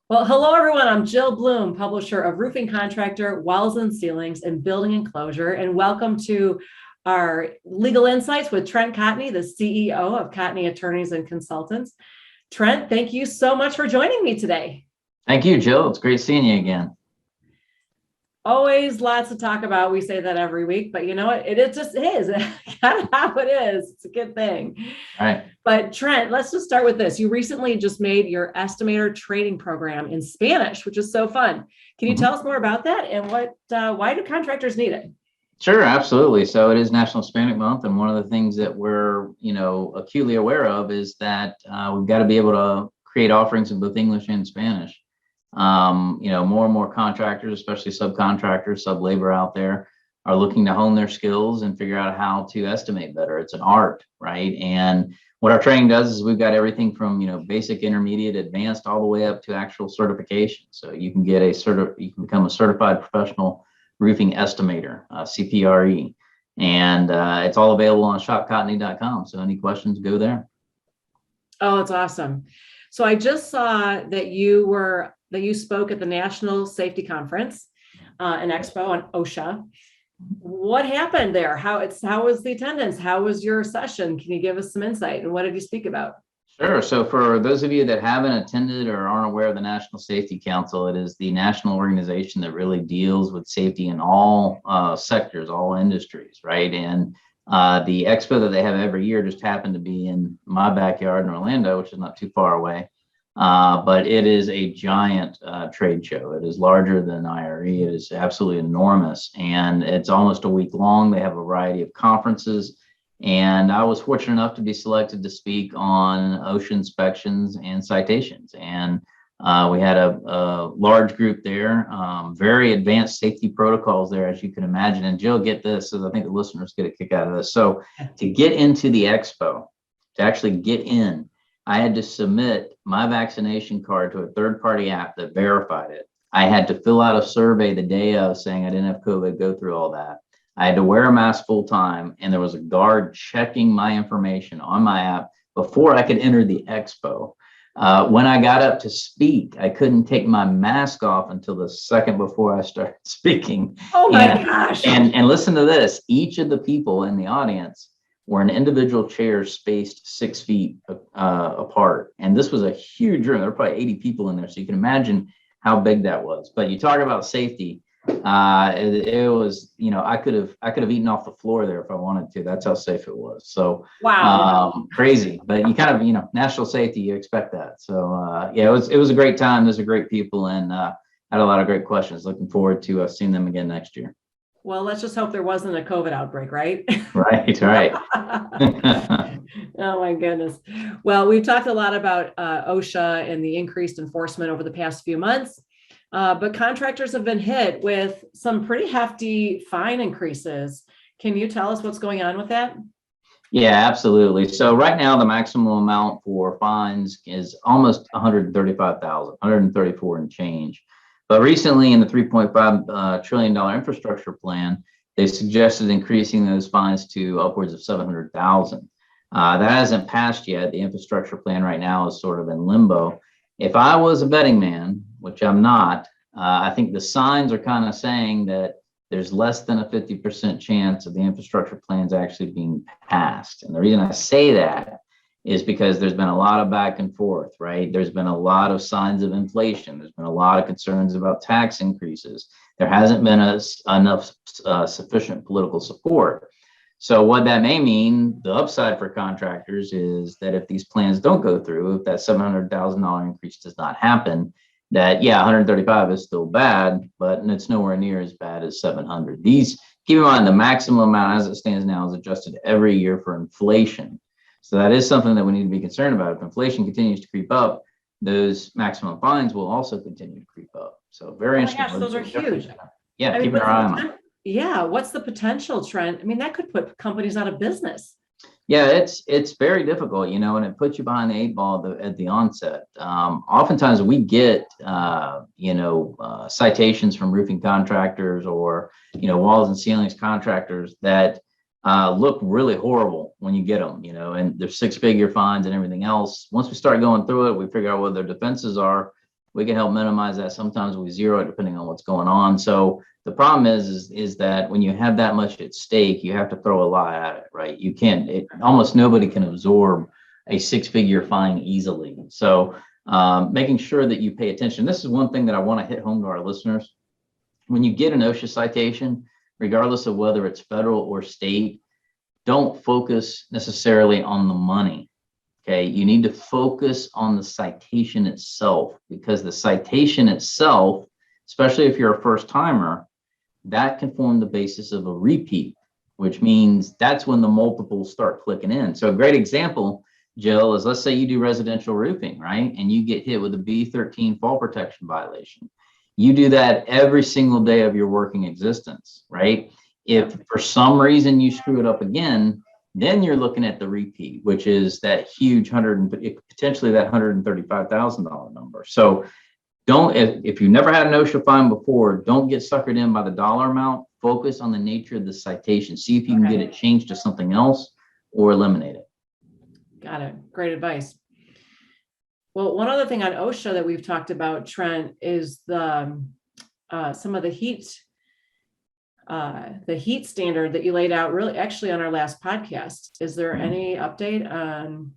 Well, hello everyone. I'm Jill Bloom, publisher of Roofing Contractor, Walls and Ceilings, and Building Enclosure, and welcome to our Legal Insights with Trent Cotney, the CEO of Cotney Attorneys and Consultants. Trent, thank you so much for joining me today. Thank you, Jill. It's great seeing you again. Always lots to talk about. We say that every week, but you know what? It just is kind of how it is. It's a good thing. All right. But Trent, let's just start with this. You recently just made your estimator training program in Spanish, which is so fun. Can you tell us more about that and why do contractors need it? Sure, absolutely. So it is National Hispanic Month, and one of the things that we're, acutely aware of is that we've got to be able to create offerings in both English and Spanish. More and more contractors, especially subcontractors, sub-labor out there, are looking to hone their skills and figure out how to estimate better. It's an art, right? And what our training does is we've got everything from basic, intermediate, advanced, all the way up to actual certification. So you can get you can become a certified professional roofing estimator, CPRE, and it's all available on shopcotney.com. So any questions, go there. Oh, it's awesome. So I just saw that you spoke at the National Safety Conference, an expo on OSHA. What happened there? How was the attendance? How was your session? Can you give us some insight? And what did you speak about? Sure. So for those of you that haven't attended or aren't aware of the National Safety Council, it is the national organization that really deals with safety in all sectors, all industries, right? And the expo that they have every year just happened to be in my backyard in Orlando, which is not too far away. But it is a giant trade show. It is larger than IRE. It is absolutely enormous, and it's almost a week long. They have a variety of conferences, and I was fortunate enough to be selected to speak on OSHA inspections and citations. And we had a large group there, very advanced safety protocols there, as you can imagine. And Jill, get this, so I think the listeners get a kick out of this. So to get into the expo, to actually get in, I had to submit my vaccination card to a third-party app that verified it. I had to fill out a survey the day of saying I didn't have COVID, go through all that. I had to wear a mask full time, and there was a guard checking my information on my app before I could enter the expo. When I got up to speak, I couldn't take my mask off until the second before I started speaking. Oh my gosh. And listen to this. Each of the people in the audience were in individual chairs spaced 6 feet apart. And this was a huge room. There were probably 80 people in there. So you can imagine how big that was. But you talk about safety. It was, I could have eaten off the floor there if I wanted to. That's how safe it was. So wow, crazy. But you kind of, national safety, you expect that. So it was a great time. Those are great people, and had a lot of great questions. Looking forward to seeing them again next year. Well, let's just hope there wasn't a COVID outbreak, right? Right. Oh my goodness. Well, we've talked a lot about OSHA and the increased enforcement over the past few months, but contractors have been hit with some pretty hefty fine increases. Can you tell us what's going on with that? Yeah, absolutely. So right now, the maximum amount for fines is almost 135,000, 134 and change. But recently, in the $3.5 trillion infrastructure plan, they suggested increasing those fines to upwards of 700,000. That hasn't passed yet. The infrastructure plan right now is sort of in limbo. If I was a betting man, which I'm not, I think the signs are kind of saying that there's less than a 50% chance of the infrastructure plans actually being passed. And the reason I say that is because there's been a lot of back and forth, right? There's been a lot of signs of inflation. There's been a lot of concerns about tax increases. There hasn't been enough sufficient political support. So what that may mean, the upside for contractors, is that if these plans don't go through, if that $700,000 increase does not happen, that 135 is still bad, but it's nowhere near as bad as 700. These, keep in mind, the maximum amount as it stands now is adjusted every year for inflation. So that is something that we need to be concerned about. If inflation continues to creep up, those maximum fines will also continue to creep up. So very interesting. Gosh, those are huge. Yeah, keeping our eye on them. Yeah, what's the potential, Trent? I mean, that could put companies out of business. Yeah, it's very difficult, and it puts you behind the 8 ball at the onset. Oftentimes we get, citations from roofing contractors or, walls and ceilings contractors that look really horrible when you get them, and there's 6-figure fines and everything else. Once we start going through it, we figure out what their defenses are. we can help minimize that. Sometimes we zero it depending on what's going on. So the problem is that when you have that much at stake, you have to throw a lot at it, right? You can't, almost nobody can absorb a 6-figure fine easily. So making sure that you pay attention. This is one thing that I want to hit home to our listeners. When you get an OSHA citation, regardless of whether it's federal or state, don't focus necessarily on the money. Okay, you need to focus on the citation itself, because the citation itself, especially if you're a first timer, that can form the basis of a repeat, which means that's when the multiples start clicking in. So a great example, Jill, is let's say you do residential roofing, right? And you get hit with a B13 fall protection violation. You do that every single day of your working existence, right? If for some reason you screw it up again, then you're looking at the repeat, which is that huge potentially that $135,000 number. So don't, if you've never had an OSHA fine before, don't get suckered in by the dollar amount. Focus on the nature of the citation. See if you can get it changed to something else or eliminate it. Got it. Great advice. Well, one other thing on OSHA that we've talked about, Trent, is the some of the heat standard that you laid out really actually on our last podcast. Is there any update on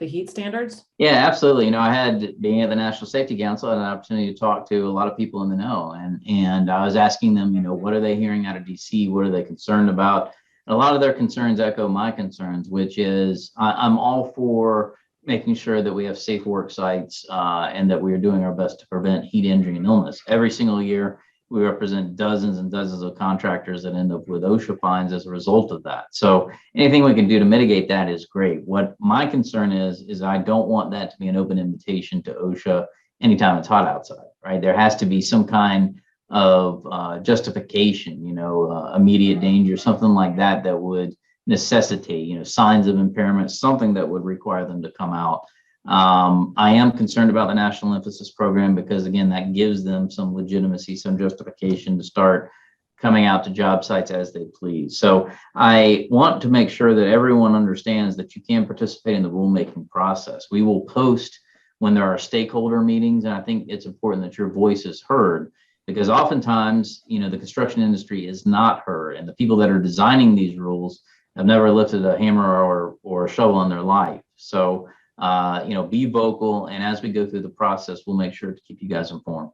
the heat standards? Yeah, absolutely. You know, I had, being at the National Safety Council, I had an opportunity to talk to a lot of people in the know, and I was asking them, you know, what are they hearing out of DC? What are they concerned about? And a lot of their concerns echo my concerns, which is I'm all for making sure that we have safe work sites and that we are doing our best to prevent heat injury and illness. Every single year, we represent dozens and dozens of contractors that end up with OSHA fines as a result of that. So anything we can do to mitigate that is great. What my concern is I don't want that to be an open invitation to OSHA anytime it's hot outside, right? There has to be some kind of justification, you know, immediate danger, something like that, that would necessitate, you know, signs of impairment, something that would require them to come out. I am concerned about the National Emphasis Program because, again, that gives them some legitimacy, some justification to start coming out to job sites as they please. So I want to make sure that everyone understands that you can participate in the rulemaking process. We will post when there are stakeholder meetings, and I think it's important that your voice is heard, because oftentimes, you know, the construction industry is not heard, and the people that are designing these rules have never lifted a hammer or a shovel in their life. So you know, be vocal, and as we go through the process, we'll make sure to keep you guys informed.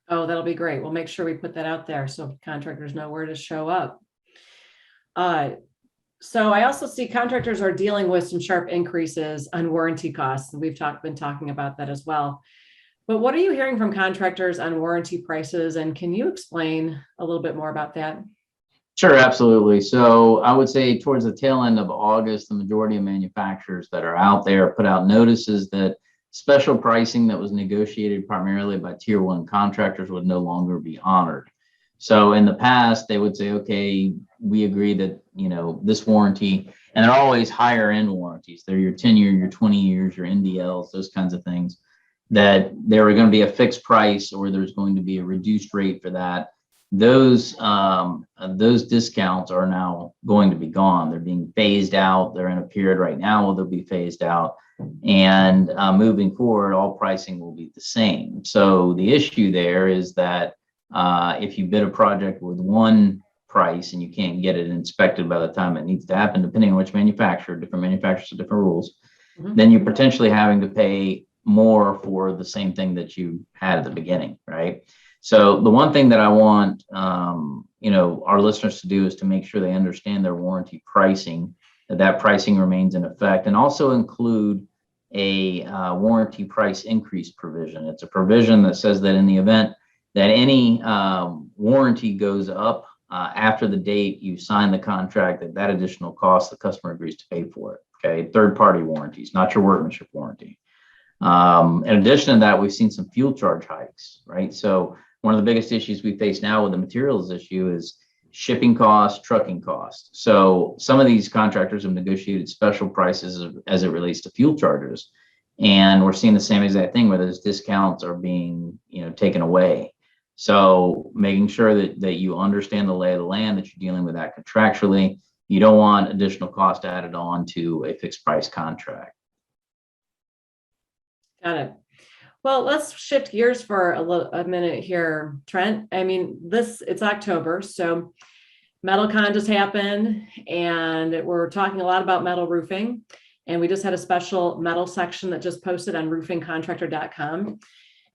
Oh, that'll be great. We'll make sure we put that out there so contractors know where to show up. So I also see contractors are dealing with some sharp increases on warranty costs, and we've been talking about that as well. But what are you hearing from contractors on warranty prices, and can you explain a little bit more about that? Sure, absolutely. So I would say towards the tail end of August, the majority of manufacturers that are out there put out notices that special pricing that was negotiated primarily by tier 1 contractors would no longer be honored. So in the past, they would say, okay, we agree that, you know, this warranty, and they're always higher end warranties. They're your 10-year, your 20 years, your NDLs, those kinds of things, that there are going to be a fixed price or there's going to be a reduced rate for that. Those discounts are now going to be gone. They're being phased out. They're in a period right now where they'll be phased out. And moving forward, all pricing will be the same. So the issue there is that if you bid a project with one price and you can't get it inspected by the time it needs to happen, depending on which manufacturer, different manufacturers have different rules, then you're potentially having to pay more for the same thing that you had at the beginning, right? So the one thing that I want, you know, our listeners to do is to make sure they understand their warranty pricing, that pricing remains in effect, and also include a warranty price increase provision. It's a provision that says that in the event that any warranty goes up after the date you sign the contract, that additional cost the customer agrees to pay for it. Okay, third-party warranties, not your workmanship warranty. In addition to that, we've seen some fuel charge hikes, right? So one of the biggest issues we face now with the materials issue is shipping costs, trucking costs. So some of these contractors have negotiated special prices as it relates to fuel charges. And we're seeing the same exact thing where those discounts are being, you know, taken away. So making sure that you understand the lay of the land, that you're dealing with that contractually. You don't want additional cost added on to a fixed price contract. Got it. Well, let's shift gears for a minute here, Trent. I mean, it's October, so MetalCon just happened, and we're talking a lot about metal roofing. And we just had a special metal section that just posted on roofingcontractor.com.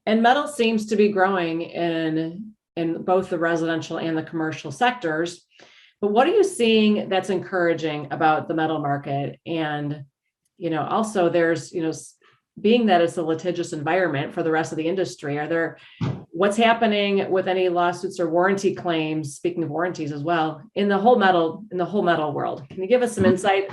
And metal seems to be growing in both the residential and the commercial sectors. But what are you seeing that's encouraging about the metal market? And, also there's, being that it's a litigious environment for the rest of the industry, what's happening with any lawsuits or warranty claims, speaking of warranties as well, in the whole metal world? Can you give us some insight?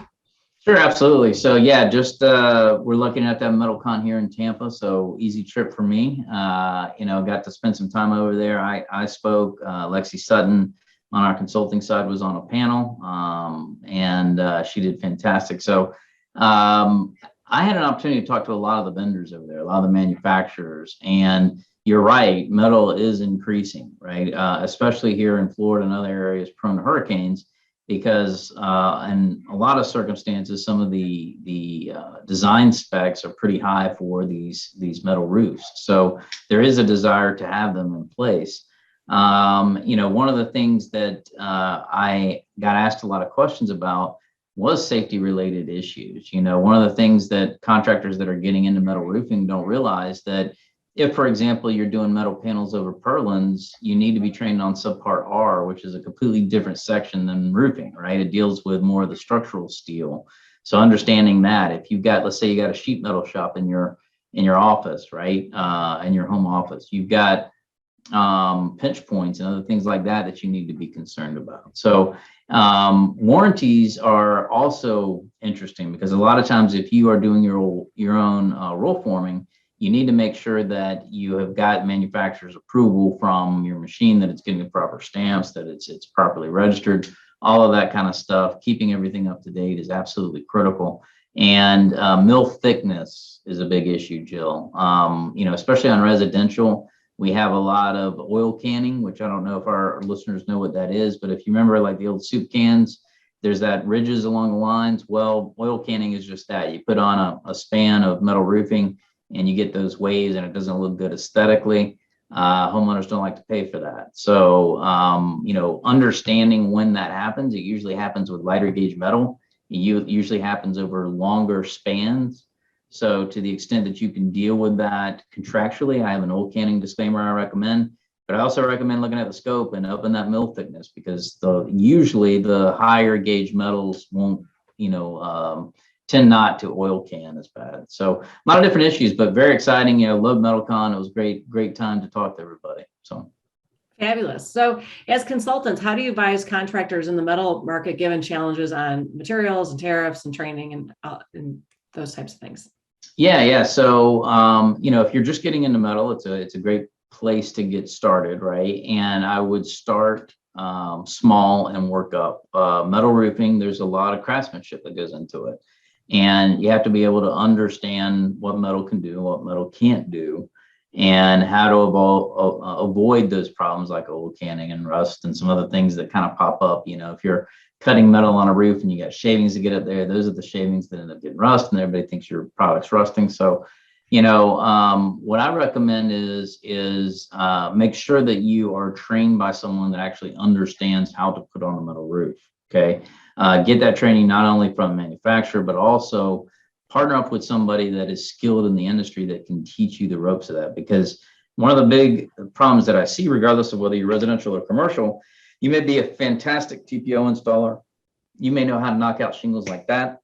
Sure, absolutely. So yeah, just we're looking at that MetalCon here in Tampa, so easy trip for me. Got to spend some time over there. I spoke. Lexi Sutton on our consulting side was on a panel, and she did fantastic. So I had an opportunity to talk to a lot of the vendors over there, a lot of the manufacturers, and you're right, metal is increasing, right? Especially here in Florida and other areas prone to hurricanes, because in a lot of circumstances, some of the design specs are pretty high for these metal roofs. So there is a desire to have them in place. One of the things that I got asked a lot of questions about was safety related issues. One of the things that contractors that are getting into metal roofing don't realize that if, for example, you're doing metal panels over purlins, you need to be trained on subpart R, which is a completely different section than roofing, right? It deals with more of the structural steel. So understanding that, if you've got, let's say you got a sheet metal shop in your office, right? In your home office, you've got pinch points and other things like that you need to be concerned about. So warranties are also interesting, because a lot of times if you are doing your own roll forming, you need to make sure that you have got manufacturer's approval from your machine, that it's getting the proper stamps, that it's properly registered, all of that kind of stuff. Keeping everything up to date is absolutely critical. And mill thickness is a big issue, Jill. Especially on residential, we have a lot of oil canning, which I don't know if our listeners know what that is, but if you remember like the old soup cans, there's that ridges along the lines. Well, oil canning is just that. You put on a span of metal roofing and you get those waves, and it doesn't look good aesthetically. Homeowners don't like to pay for that. So, understanding when that happens, it usually happens with lighter gauge metal. It usually happens over longer spans. So to the extent that you can deal with that contractually, I have an oil canning disclaimer I recommend, but I also recommend looking at the scope and upping that mill thickness, because usually the higher gauge metals won't, tend not to oil can as bad. So a lot of different issues, but very exciting. Love MetalCon. It was great time to talk to everybody. So fabulous. So as consultants, how do you advise contractors in the metal market given challenges on materials and tariffs and training and those types of things? Yeah. So, if you're just getting into metal, it's a great place to get started, right? And I would start small and work up. Metal roofing, there's a lot of craftsmanship that goes into it. And you have to be able to understand what metal can do, what metal can't do, and how to avoid those problems like oil canning and rust and some other things that kind of pop up. If you're cutting metal on a roof and you got shavings to get up there, those are the shavings that end up getting rust, and everybody thinks your product's rusting. So, what I recommend is make sure that you are trained by someone that actually understands how to put on a metal roof. Okay. Get that training not only from the manufacturer, but also partner up with somebody that is skilled in the industry that can teach you the ropes of that. Because one of the big problems that I see, regardless of whether you're residential or commercial, you may be a fantastic TPO installer. You may know how to knock out shingles like that.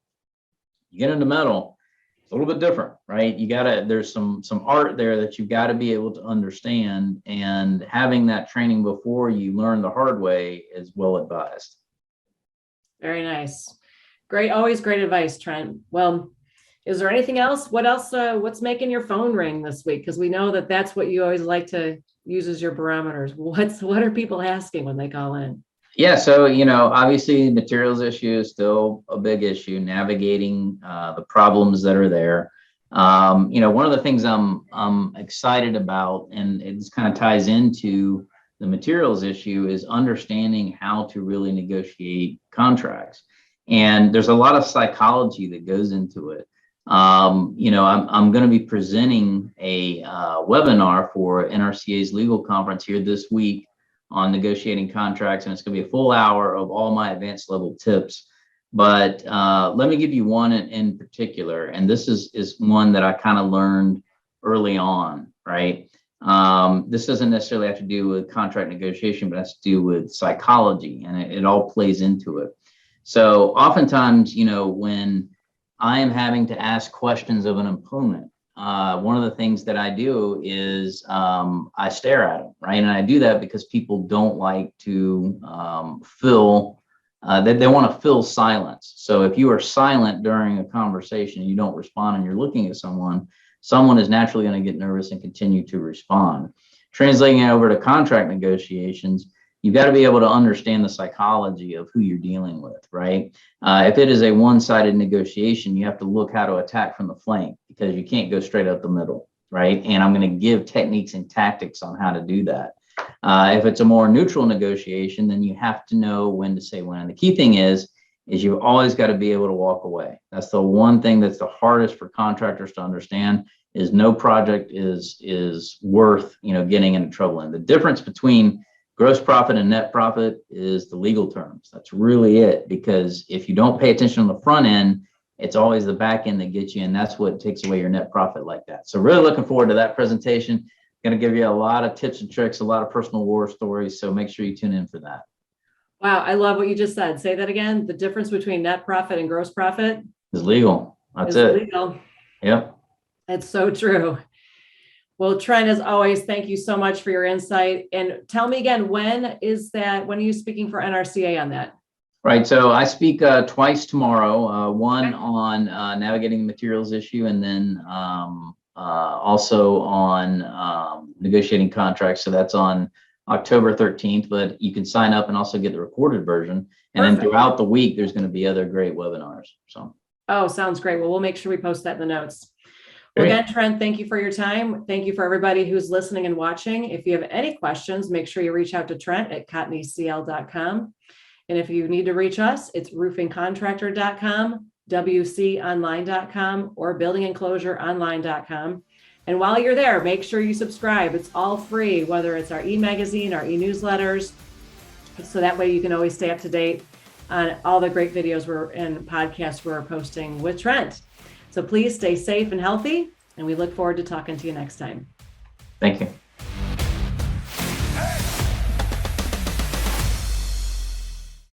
You get into metal, it's a little bit different, right? There's some art there that you've got to be able to understand, and having that training before you learn the hard way is well advised. Very nice. Great. Always great advice, Trent. Well, is there anything else? What's making your phone ring this week? Because we know that that's what you always like to use as your barometers. What are people asking when they call in? Yeah. So, obviously materials issue is still a big issue, navigating the problems that are there. One of the things I'm excited about, and it kind of ties into the materials issue, is understanding how to really negotiate contracts. And there's a lot of psychology that goes into it. I'm going to be presenting a webinar for NRCA's legal conference here this week on negotiating contracts, and it's going to be a full hour of all my advanced level tips. But let me give you one in particular, and this is one that I kind of learned early on, right? This doesn't necessarily have to do with contract negotiation, but it has to do with psychology, and it all plays into it. So oftentimes, when I am having to ask questions of an opponent, one of the things that I do is I stare at them, right? And I do that because people don't like to they want to fill silence. So if you are silent during a conversation, you don't respond, and you're looking at someone is naturally going to get nervous and continue to respond. Translating it over to contract negotiations, you've got to be able to understand the psychology of who you're dealing with, right? If it is a one-sided negotiation, you have to look how to attack from the flank, because you can't go straight up the middle, right? And I'm going to give techniques and tactics on how to do that. If it's a more neutral negotiation, then you have to know when to say when. And the key thing is you've always got to be able to walk away. That's the one thing that's the hardest for contractors to understand, is no project is worth, getting into trouble in. The difference between gross profit and net profit is the legal terms. That's really it, because if you don't pay attention on the front end, it's always the back end that gets you, and that's what takes away your net profit like that. So really looking forward to that presentation. Going to give you a lot of tips and tricks, a lot of personal war stories. So make sure you tune in for that. Wow, I love what you just said. Say that again. The difference between net profit and gross profit is legal. That's it. Legal. Yep. That's so true. Well, Trent, as always, thank you so much for your insight. And tell me again, when are you speaking for NRCA on that? Right. So I speak twice tomorrow, one on navigating the materials issue, and then also on negotiating contracts. So that's on October 13th, but you can sign up and also get the recorded version. And Perfect. Then throughout the week, there's going to be other great webinars. So. Oh, sounds great. Well, we'll make sure we post that in the notes. Well, again, Trent, thank you for your time. Thank you for everybody who's listening and watching. If you have any questions, make sure you reach out to Trent at cotneycl.com. And if you need to reach us, it's roofingcontractor.com, wconline.com, or buildingenclosureonline.com. And while you're there, make sure you subscribe. It's all free, whether it's our e-magazine, our e-newsletters. So that way you can always stay up to date on all the great videos and podcasts we're posting with Trent. So please stay safe and healthy, and we look forward to talking to you next time. Thank you.